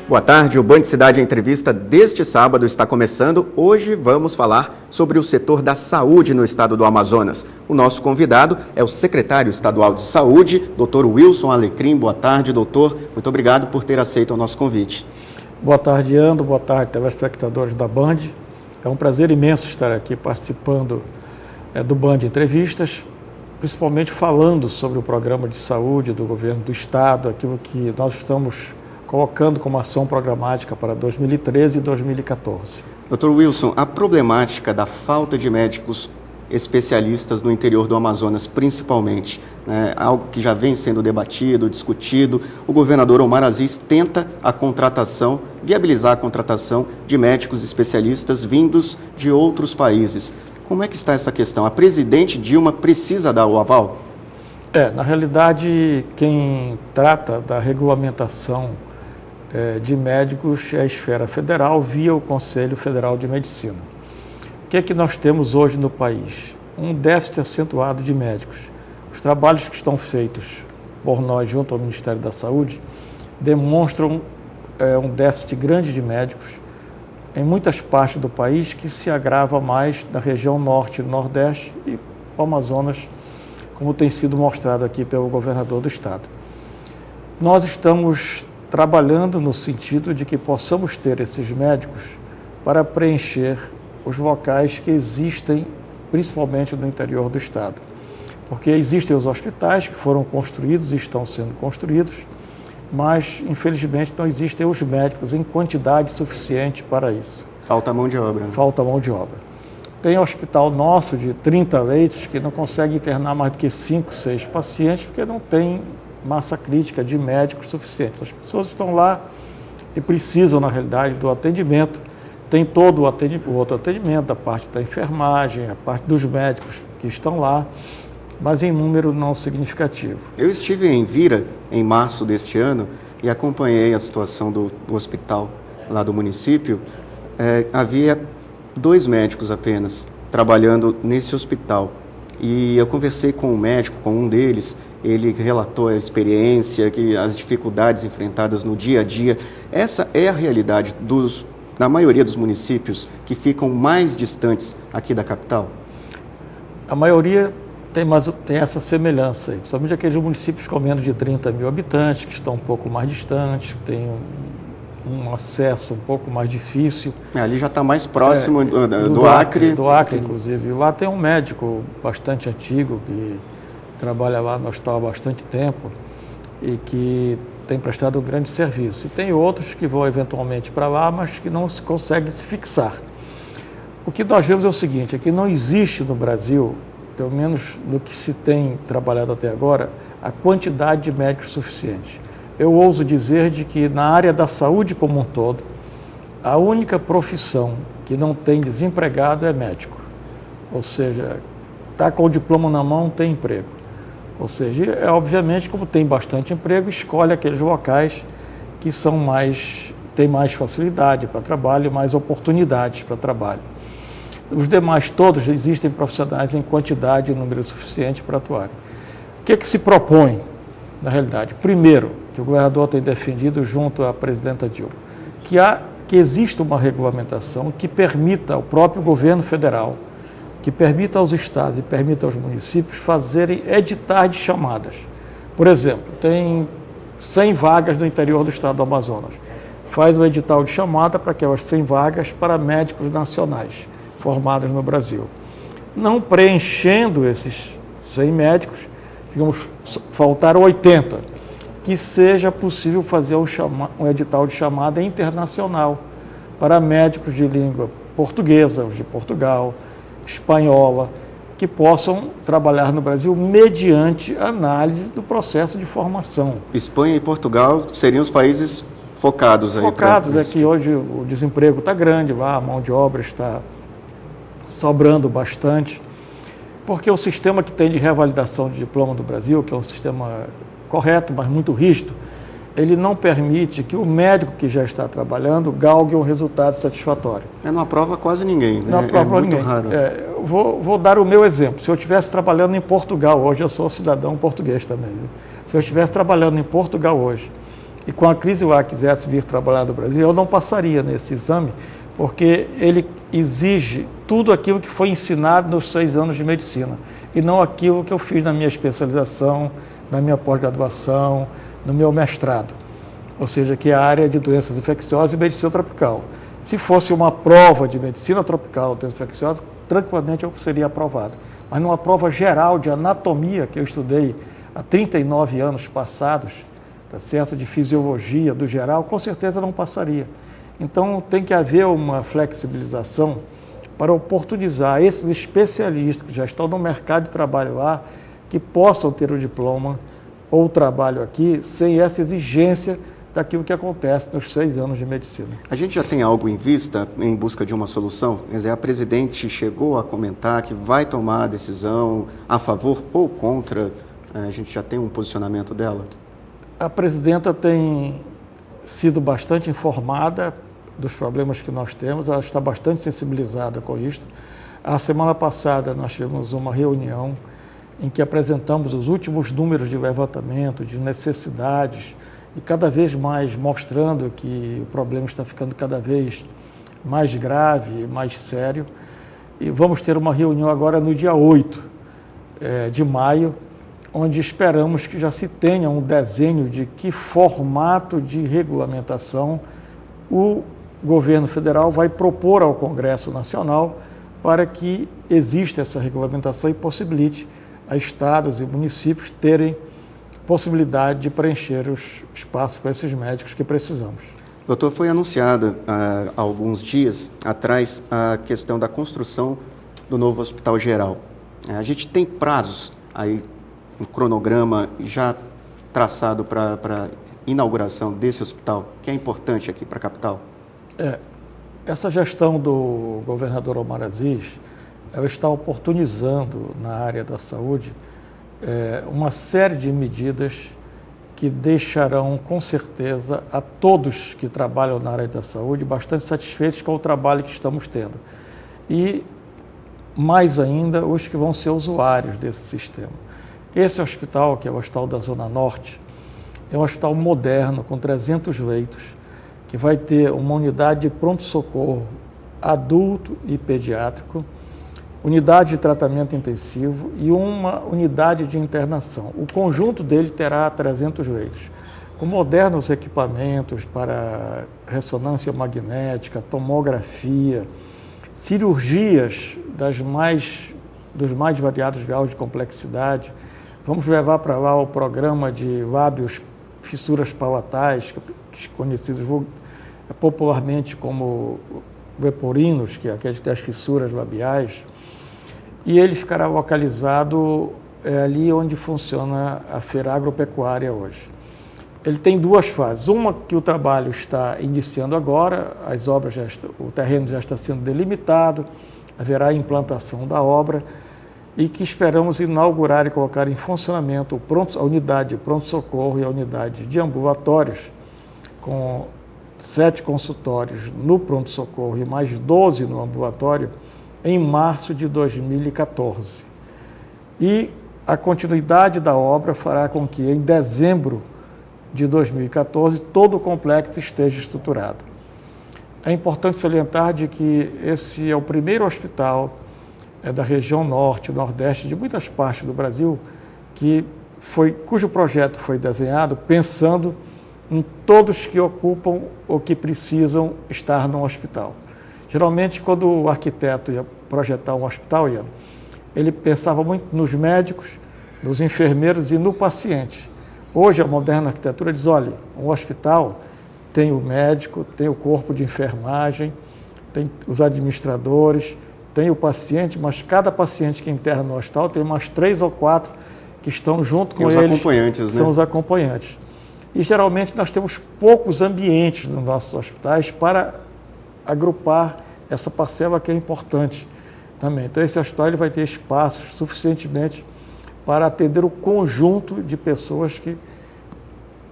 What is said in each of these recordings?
Boa tarde, o Band Cidade Entrevista deste sábado está começando. Hoje vamos falar sobre o setor da saúde no estado do Amazonas. O nosso convidado é o secretário estadual de saúde, Dr. Wilson Alecrim. Boa tarde, doutor. Muito obrigado por ter aceito o nosso convite. Boa tarde, Ando. Boa tarde, telespectadores da Band. É um prazer imenso estar aqui participando do Band Entrevistas, principalmente falando sobre o programa de saúde do governo do estado, aquilo que nós estamos colocando como ação programática para 2013 e 2014. Dr. Wilson, a problemática da falta de médicos especialistas no interior do Amazonas, principalmente, algo que já vem sendo debatido, discutido, o governador Omar Aziz tenta viabilizar a contratação de médicos especialistas vindos de outros países. Como é que está essa questão? A presidente Dilma precisa dar o aval? Na realidade, quem trata da regulamentação de médicos é a esfera federal via o Conselho Federal de Medicina. O que é que nós temos hoje no país? Um déficit acentuado de médicos. Os trabalhos que estão feitos por nós junto ao Ministério da Saúde demonstram um déficit grande de médicos em muitas partes do país, que se agrava mais na região norte e nordeste e o Amazonas, como tem sido mostrado aqui pelo governador do estado. Nós estamos trabalhando no sentido de que possamos ter esses médicos para preencher os locais que existem, principalmente no interior do estado. Porque existem os hospitais que foram construídos e estão sendo construídos, mas, infelizmente, não existem os médicos em quantidade suficiente para isso. Falta mão de obra. Falta mão de obra. Tem hospital nosso de 30 leitos que não consegue internar mais do que 5, 6 pacientes, porque não tem massa crítica de médicos suficientes. As pessoas estão lá e precisam, na realidade, do atendimento. Tem todo o outro atendimento, da parte da enfermagem, a parte dos médicos que estão lá, mas em número não significativo. Eu estive em Vira, em março deste ano, e acompanhei a situação do hospital lá do município. Havia 2 médicos apenas trabalhando nesse hospital. E eu conversei com um médico, com um deles, ele relatou a experiência, as dificuldades enfrentadas no dia a dia. Essa é a realidade na maioria dos municípios que ficam mais distantes aqui da capital? A maioria tem essa semelhança, principalmente aqueles municípios com menos de 30 mil habitantes, que estão um pouco mais distantes, que têm um acesso um pouco mais difícil. Ali já está mais próximo do Acre. Do Acre, inclusive. Lá tem um médico bastante antigo que trabalha lá no hospital há bastante tempo e que tem prestado um grande serviço. E tem outros que vão eventualmente para lá, mas que não se conseguem se fixar. O que nós vemos é o seguinte, é que não existe no Brasil, pelo menos no que se tem trabalhado até agora, a quantidade de médicos suficiente. Eu ouso dizer de que na área da saúde como um todo, a única profissão que não tem desempregado é médico. Ou seja, está com o diploma na mão, tem emprego. Ou seja, obviamente, como tem bastante emprego, escolhe aqueles locais que têm mais facilidade para trabalho, mais oportunidades para trabalho. Os demais todos existem profissionais em quantidade e número suficiente para atuarem. O que é que se propõe, na realidade? Primeiro, que o governador tem defendido junto à presidenta Dilma, que exista uma regulamentação que permita ao próprio governo federal, que permita aos estados e permita aos municípios fazerem editais de chamadas. Por exemplo, tem 100 vagas no interior do estado do Amazonas. Faz um edital de chamada para aquelas 100 vagas para médicos nacionais formados no Brasil. Não preenchendo esses 100 médicos, digamos, faltaram 80, que seja possível fazer um edital de chamada internacional para médicos de língua portuguesa, os de Portugal, espanhola, que possam trabalhar no Brasil mediante análise do processo de formação. Espanha e Portugal seriam os países focados aí. Focados, é que hoje o desemprego está grande lá, a mão de obra está sobrando bastante, porque o sistema que tem de revalidação de diploma do Brasil, que é um sistema correto, mas muito rígido, ele não permite que o médico que já está trabalhando galgue um resultado satisfatório. Não aprova quase ninguém, né? Não aprova muito ninguém. raro. Vou dar o meu exemplo. Se eu estivesse trabalhando em Portugal, hoje eu sou cidadão português também, viu? Se eu estivesse trabalhando em Portugal hoje e com a crise lá quisesse vir trabalhar no Brasil, eu não passaria nesse exame, porque ele exige tudo aquilo que foi ensinado nos 6 anos de medicina, e não aquilo que eu fiz na minha especialização, na minha pós-graduação, no meu mestrado, ou seja, que é a área de doenças infecciosas e medicina tropical. Se fosse uma prova de medicina tropical, doenças infecciosas, tranquilamente eu seria aprovado. Mas numa prova geral de anatomia, que eu estudei há 39 anos passados, tá certo? De fisiologia, do geral, com certeza não passaria. Então tem que haver uma flexibilização para oportunizar esses especialistas que já estão no mercado de trabalho lá, que possam ter o diploma ou o trabalho aqui, sem essa exigência daquilo que acontece nos 6 anos de medicina. A gente já tem algo em vista em busca de uma solução? Quer dizer, a presidente chegou a comentar que vai tomar a decisão a favor ou contra? A gente já tem um posicionamento dela? A presidenta tem sido bastante informada dos problemas que nós temos, ela está bastante sensibilizada com isto. A semana passada nós tivemos uma reunião em que apresentamos os últimos números de levantamento, de necessidades, e cada vez mais mostrando que o problema está ficando cada vez mais grave, mais sério. E vamos ter uma reunião agora no dia 8 de maio, onde esperamos que já se tenha um desenho de que formato de regulamentação o governo federal vai propor ao Congresso Nacional para que exista essa regulamentação e possibilite a estados e municípios terem possibilidade de preencher os espaços com esses médicos que precisamos. Doutor, foi anunciada há alguns dias atrás a questão da construção do novo Hospital Geral. A gente tem prazos aí, um cronograma já traçado para inauguração desse hospital, que é importante aqui para a capital? Essa gestão do governador Omar Aziz, ela está oportunizando na área da saúde uma série de medidas que deixarão, com certeza, a todos que trabalham na área da saúde bastante satisfeitos com o trabalho que estamos tendo. E, mais ainda, os que vão ser usuários desse sistema. Esse hospital, que é o Hospital da Zona Norte, é um hospital moderno, com 300 leitos, que vai ter uma unidade de pronto-socorro adulto e pediátrico, unidade de tratamento intensivo e uma unidade de internação. O conjunto dele terá 300 leitos, com modernos equipamentos para ressonância magnética, tomografia, cirurgias dos mais variados graus de complexidade. Vamos levar para lá o programa de lábios, fissuras palatais, conhecidos popularmente como veporinos, que é aqueles das fissuras labiais. E ele ficará localizado ali onde funciona a feira agropecuária hoje. Ele tem 2 fases, uma que o trabalho está iniciando agora, as obras o terreno já está sendo delimitado, haverá a implantação da obra e que esperamos inaugurar e colocar em funcionamento a unidade de pronto-socorro e a unidade de ambulatórios, com 7 consultórios no pronto-socorro e mais 12 no ambulatório, em março de 2014. E a continuidade da obra fará com que, em dezembro de 2014, todo o complexo esteja estruturado. É importante salientar de que esse é o primeiro hospital da região norte, nordeste, de muitas partes do Brasil, cujo projeto foi desenhado pensando em todos que ocupam ou que precisam estar no hospital. Geralmente, quando o arquiteto ia projetar um hospital, ele pensava muito nos médicos, nos enfermeiros e no paciente. Hoje, a moderna arquitetura diz, olha, um hospital tem o médico, tem o corpo de enfermagem, tem os administradores, tem o paciente, mas cada paciente que interna no hospital tem umas 3 ou 4 que estão junto com eles. Os acompanhantes, né? São os acompanhantes. E, geralmente, nós temos poucos ambientes nos nossos hospitais para agrupar essa parcela que é importante também. Então, esse hospital ele vai ter espaços suficientemente para atender o conjunto de pessoas que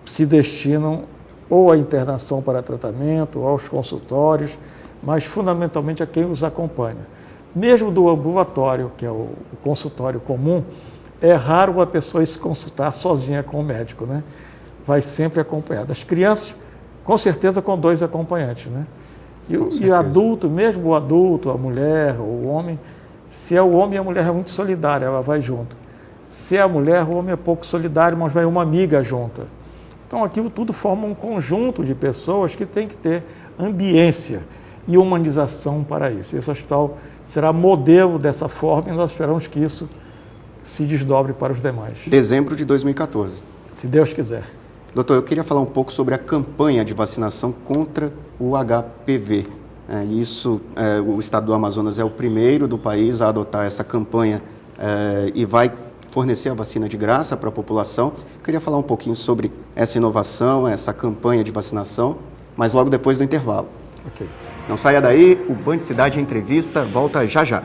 se destinam ou à internação para tratamento, ou aos consultórios, mas fundamentalmente a quem os acompanha. Mesmo do ambulatório, que é o consultório comum, é raro uma pessoa se consultar sozinha com o médico, né? vai sempre acompanhado. As crianças, com certeza, com 2 acompanhantes, né? E adulto, mesmo o adulto, a mulher, o homem, se é o homem, a mulher é muito solidária, ela vai junto. Se é a mulher, o homem é pouco solidário, mas vai uma amiga junto. Então, aquilo tudo forma um conjunto de pessoas que tem que ter ambiência e humanização para isso. Esse hospital será modelo dessa forma e nós esperamos que isso se desdobre para os demais. Dezembro de 2014. Se Deus quiser. Doutor, eu queria falar um pouco sobre a campanha de vacinação contra o HPV. O estado do Amazonas é o primeiro do país a adotar essa campanha e vai fornecer a vacina de graça para a população. Eu queria falar um pouquinho sobre essa inovação, essa campanha de vacinação, mas logo depois do intervalo. Ok. Não saia daí, o Band Cidade Entrevista volta já já.